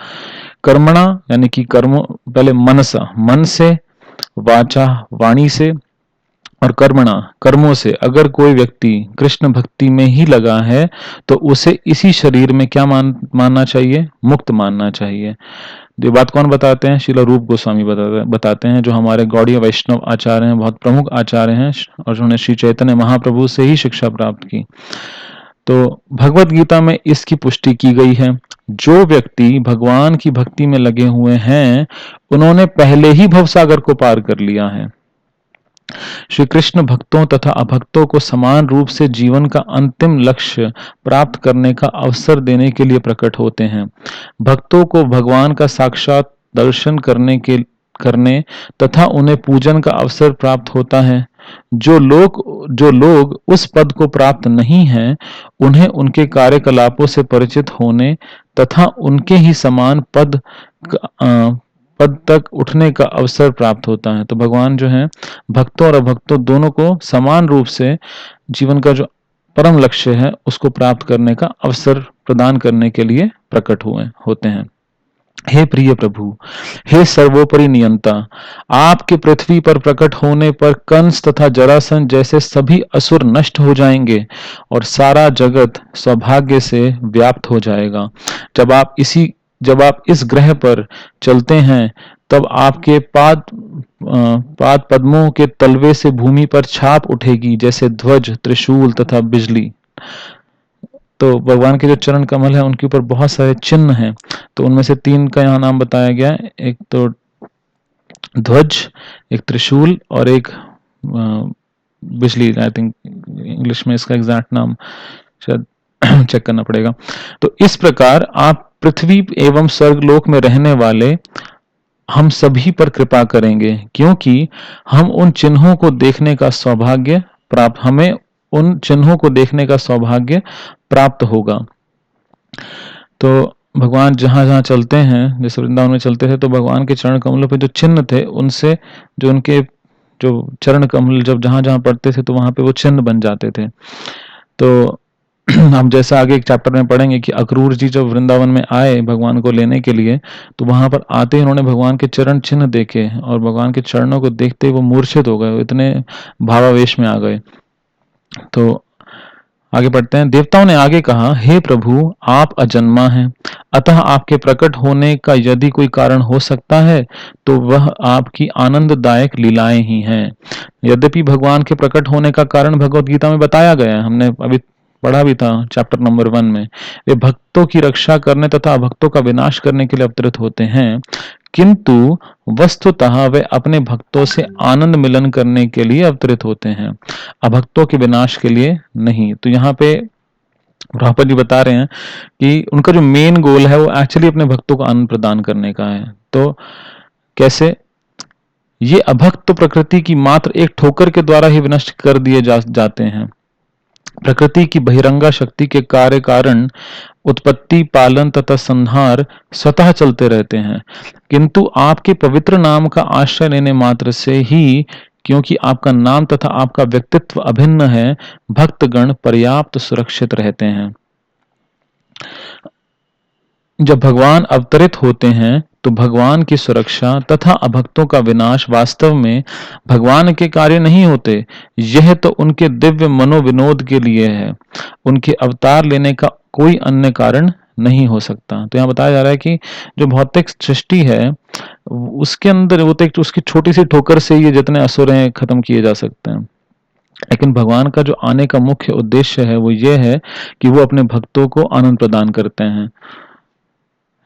कर्मणा यानी कि कर्मों, पहले मनसा मन से, वाचा वाणी से, और कर्मणा कर्मों से। अगर कोई व्यक्ति कृष्ण भक्ति में ही लगा है तो उसे इसी शरीर में क्या मानना चाहिए? मुक्त मानना चाहिए। ये बात कौन बताते हैं? श्रील रूप गोस्वामी बताते हैं, जो हमारे गौड़ीय वैष्णव आचार्य हैं, बहुत प्रमुख आचार्य हैं, और जिन्होंने श्री चैतन्य महाप्रभु से ही शिक्षा प्राप्त की। तो भगवत गीता में इसकी पुष्टि की गई है। जो व्यक्ति भगवान की भक्ति में लगे हुए हैं, उन्होंने पहले ही भवसागर को पार कर लिया है। श्री कृष्ण भक्तों तथा अभक्तों को समान रूप से जीवन का अंतिम लक्ष्य प्राप्त करने का अवसर देने के लिए प्रकट होते हैं। भक्तों को भगवान का साक्षात दर्शन करने तथा उन्हें पूजन का अवसर प्राप्त होता है। जो लोग उस पद को प्राप्त नहीं हैं, उन्हें उनके कार्यकलापों से परिचित होने तथा उनके ही समान पद तक उठने का अवसर प्राप्त होता है। तो भगवान जो है भक्तों और अभक्तों दोनों को समान रूप से जीवन का जो परम लक्ष्य है उसको प्राप्त करने का अवसर प्रदान करने के लिए प्रकट होते हैं। हे प्रिय प्रभु, हे सर्वोपरि नियंता, आपके पृथ्वी पर प्रकट होने पर कंस तथा जरासंध जैसे सभी असुर नष्ट हो जाएंगे और सारा जगत सौभाग्य से व्याप्त हो जाएगा। जब आप इस ग्रह पर चलते हैं, तब आपके पाद पद्मों के तलवे से भूमि पर छाप उठेगी, जैसे ध्वज, त्रिशूल तथा बिजली। तो भगवान के जो चरण कमल है उनके ऊपर बहुत सारे चिन्ह हैं। तो उनमें से 3 का यहाँ नाम बताया गया है। एक तो ध्वज, एक त्रिशूल और एक बिजली। आई थिंक इंग्लिश में इसका एग्जैक्ट नाम शायद चेक करना पड़ेगा। तो इस प्रकार आप पृथ्वी एवं स्वर्गलोक में रहने वाले हम सभी पर कृपा करेंगे, क्योंकि हमें उन चिन्हों को देखने का सौभाग्य प्राप्त होगा। तो भगवान जहां जहां चलते हैं, जैसे वृंदावन में चलते थे, तो भगवान के चरण कमलों पे जो चिन्ह थे, उनसे जो उनके जो चरण कमल जब जहां जहां पड़ते थे तो वहां पे वो चिन्ह बन जाते थे। तो हम जैसा आगे एक चैप्टर में पढ़ेंगे कि अक्रूर जी जब वृंदावन में आए भगवान को लेने के लिए, तो वहां पर आते ही उन्होंने भगवान के चरण चिन्ह देखे और भगवान के चरणों को देखते ही वो मूर्छित हो गए, इतने भावावेश में आ गए। तो आगे पढ़ते हैं। देवताओं ने आगे कहा, हे प्रभु, आप अजन्मा हैं, अतः आपके प्रकट होने का यदि कोई कारण हो सकता है तो वह आपकी आनंददायक लीलाएं ही हैं। यद्यपि भगवान के प्रकट होने का कारण भगवत गीता में बताया गया है, हमने अभी पढ़ा भी था चैप्टर नंबर 1 में। वे भक्तों की रक्षा करने तथा अभक्तों का विनाश करने के लिए अवतरित होते हैं, किंतु वस्तुतः वे अपने भक्तों से आनंद मिलन करने के लिए अवतरित होते हैं, अभक्तों के विनाश के लिए नहीं। तो यहाँ पे प्रभुपाद जी बता रहे हैं कि उनका जो मेन गोल है वो एक्चुअली अपने भक्तों को आनंद प्रदान करने का है। तो कैसे? ये अभक्त तो प्रकृति की मात्र एक ठोकर के द्वारा ही विनष्ट कर दिए जाते हैं। प्रकृति की बहिरंगा शक्ति के कार्य कारण उत्पत्ति, पालन तथा संहार स्वतः चलते रहते हैं, किंतु आपके पवित्र नाम का आश्रय लेने मात्र से ही, क्योंकि आपका नाम तथा आपका व्यक्तित्व अभिन्न है, भक्तगण पर्याप्त सुरक्षित रहते हैं। जब भगवान अवतरित होते हैं तो भगवान की सुरक्षा तथा अभक्तों का विनाश वास्तव में भगवान के कार्य नहीं होते, यह तो उनके दिव्य मनोविनोद के लिए है। उनके अवतार लेने का कोई अन्य कारण नहीं हो सकता। तो यहाँ बताया जा रहा है कि जो भौतिक सृष्टि है उसके अंदर वो तो एक उसकी छोटी सी ठोकर से ये जितने असुर हैं खत्म किए जा सकते हैं, लेकिन भगवान का जो आने का मुख्य उद्देश्य है वो ये है कि वो अपने भक्तों को आनंद प्रदान करते हैं।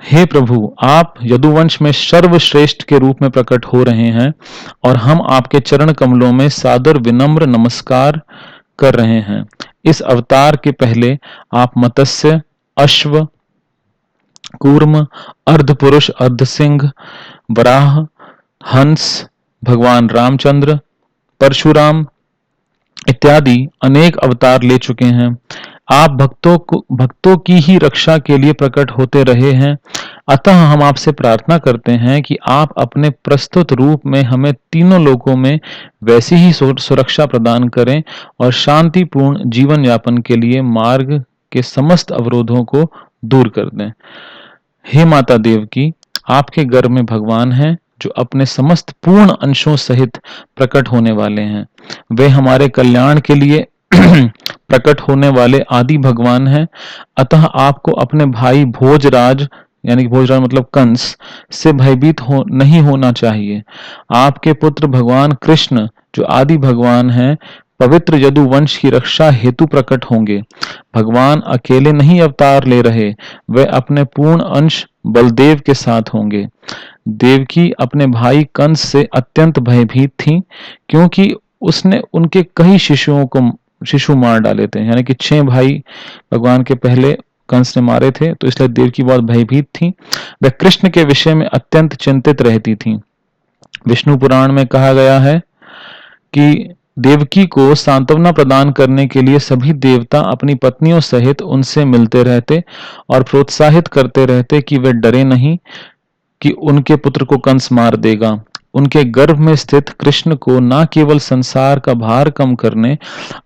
हे प्रभु, आप यदुवंश में सर्वश्रेष्ठ के रूप में प्रकट हो रहे हैं और हम आपके चरण कमलों में सादर विनम्र नमस्कार कर रहे हैं। इस अवतार के पहले आप मत्स्य, अश्व, कूर्म, अर्धपुरुष, अर्धसिंह, वराह, हंस, भगवान रामचंद्र, परशुराम इत्यादि अनेक अवतार ले चुके हैं। आप भक्तों की ही रक्षा के लिए प्रकट होते रहे हैं। अतः हम आपसे प्रार्थना करते हैं कि आप अपने प्रस्तुत रूप में हमें तीनों लोकों में वैसी ही सुरक्षा प्रदान करें और शांतिपूर्ण जीवन यापन के लिए मार्ग के समस्त अवरोधों को दूर कर दें। हे माता देवकी, आपके गर्भ में भगवान हैं जो अपने समस्त पूर्ण अंशों सहित प्रकट होने वाले हैं। वे हमारे कल्याण के लिए प्रकट होने वाले आदि भगवान हैं। अतः आपको अपने भाई भोजराज, यानी कि भोजराज मतलब कंस, से भयभीत नहीं होना चाहिए। आपके पुत्र भगवान कृष्ण जो आदि भगवान हैं, पवित्र यदुवंश की रक्षा हेतु प्रकट होंगे। भगवान अकेले नहीं अवतार ले रहे, वे अपने पूर्ण अंश बलदेव के साथ होंगे। देवकी अपने भाई कंस से अत्यंत भयभीत थीं, क्योंकि उसने उनके कई शिशु मार डाले थे। यानी कि 6 भाई भगवान के पहले कंस ने मारे थे, तो इसलिए देवकी बहुत भयभीत थी। वह कृष्ण के विषय में अत्यंत चिंतित रहती थी। विष्णु पुराण में कहा गया है कि देवकी को सांत्वना प्रदान करने के लिए सभी देवता अपनी पत्नियों सहित उनसे मिलते रहते और प्रोत्साहित करते रहते कि वे डरे नहीं कि उनके पुत्र को कंस मार देगा। उनके गर्भ में स्थित कृष्ण को न केवल संसार का भार कम करने,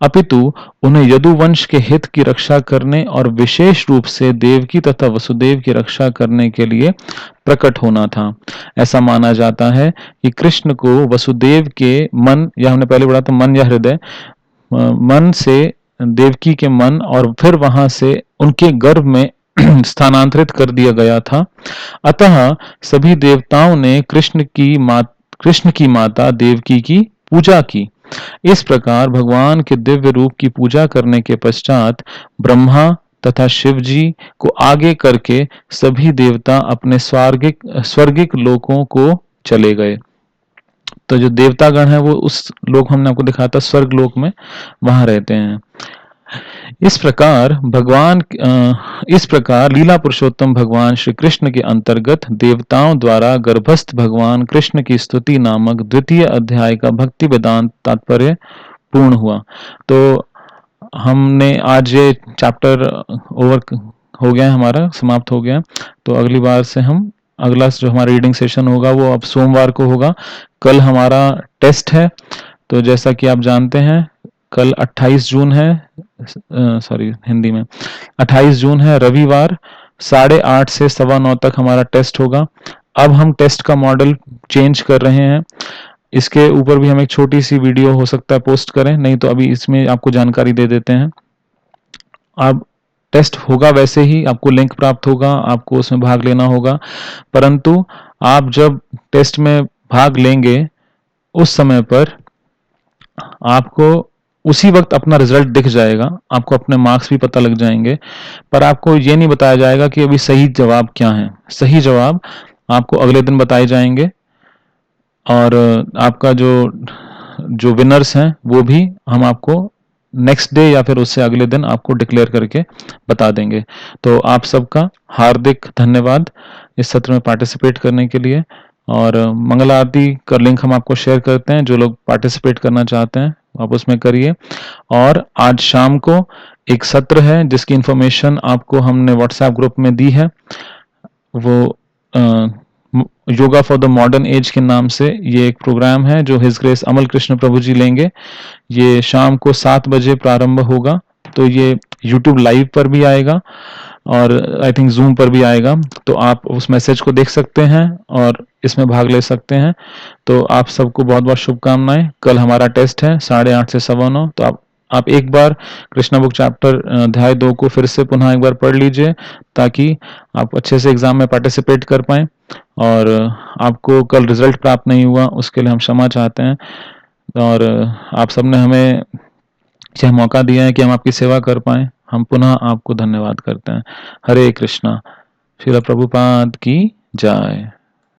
अपितु उन्हें यदुवंश के हित की रक्षा करने और विशेष रूप से देवकी तथा वसुदेव की रक्षा करने के लिए प्रकट होना था। ऐसा माना जाता है कि कृष्ण को वसुदेव के मन, या हमने पहले पढ़ा था मन या हृदय, मन से देवकी के मन और फिर वहां से उनके गर्भ में स्थानांतरित कर दिया गया था। अतः सभी देवताओं ने कृष्ण की माता देवकी की पूजा की। इस प्रकार भगवान के दिव्य रूप की पूजा करने के पश्चात ब्रह्मा तथा शिव जी को आगे करके सभी देवता अपने स्वर्गिक लोकों को चले गए। तो जो देवतागण है वो उस लोक हमने आपको दिखाया था स्वर्ग लोक में, वहां रहते हैं। इस प्रकार लीला पुरुषोत्तम भगवान श्री कृष्ण के अंतर्गत देवताओं द्वारा गर्भस्थ भगवान कृष्ण की स्तुति नामक द्वितीय अध्याय का भक्ति वेदांत तात्पर्य पूर्ण हुआ। तो हमने आज ये चैप्टर ओवर हो गया, हमारा समाप्त हो गया। तो अगली बार से हम अगला जो हमारा रीडिंग सेशन होगा वो अब सोमवार को होगा। कल हमारा टेस्ट है, तो जैसा कि आप जानते हैं कल 28 जून है, सॉरी हिंदी में 28 जून है, रविवार 8:30 से 9:15 तक हमारा टेस्ट होगा। अब हम टेस्ट का मॉडल चेंज कर रहे हैं। इसके ऊपर भी हम एक छोटी सी वीडियो हो सकता है पोस्ट करें, नहीं तो अभी इसमें आपको जानकारी दे देते हैं। अब टेस्ट होगा वैसे ही, आपको लिंक प्राप्त होगा, आपको उसमें भाग लेना होगा, परंतु आप जब टेस्ट में भाग लेंगे उस समय पर आपको उसी वक्त अपना रिजल्ट दिख जाएगा, आपको अपने मार्क्स भी पता लग जाएंगे, पर आपको ये नहीं बताया जाएगा कि अभी सही जवाब क्या है। सही जवाब आपको अगले दिन बताए जाएंगे और आपका जो विनर्स हैं वो भी हम आपको नेक्स्ट डे या फिर उससे अगले दिन आपको डिक्लेयर करके बता देंगे। तो आप सबका हार्दिक धन्यवाद इस सत्र में पार्टिसिपेट करने के लिए। और मंगल आरती का लिंक हम आपको शेयर करते हैं, जो लोग पार्टिसिपेट करना चाहते हैं आप उसमें करिए। और आज शाम को एक सत्र है जिसकी इंफॉर्मेशन आपको हमने व्हाट्सएप ग्रुप में दी है। वो yoga for the modern age के नाम से ये एक प्रोग्राम है जो हिज ग्रेस अमल कृष्ण प्रभु जी लेंगे। ये शाम को 7 बजे प्रारंभ होगा। तो ये यूट्यूब लाइव पर भी आएगा और आई थिंक जूम पर भी आएगा। तो आप उस मैसेज को देख सकते हैं और इसमें भाग ले सकते हैं। तो आप सबको बहुत बहुत शुभकामनाएं। कल हमारा टेस्ट है 8:30 से 9:15। तो आप एक बार कृष्णा बुक चैप्टर अध्याय 2 को फिर से पुनः एक बार पढ़ लीजिए ताकि आप अच्छे से एग्जाम में पार्टिसिपेट कर पाएं। और आपको कल रिजल्ट प्राप्त नहीं हुआ उसके लिए हम क्षमा चाहते हैं। और आप सबने हमें यह मौका दिया है कि हम आपकी सेवा कर पाएं। हम पुनः आपको धन्यवाद करते हैं। हरे कृष्णा। श्रील प्रभुपाद की जय।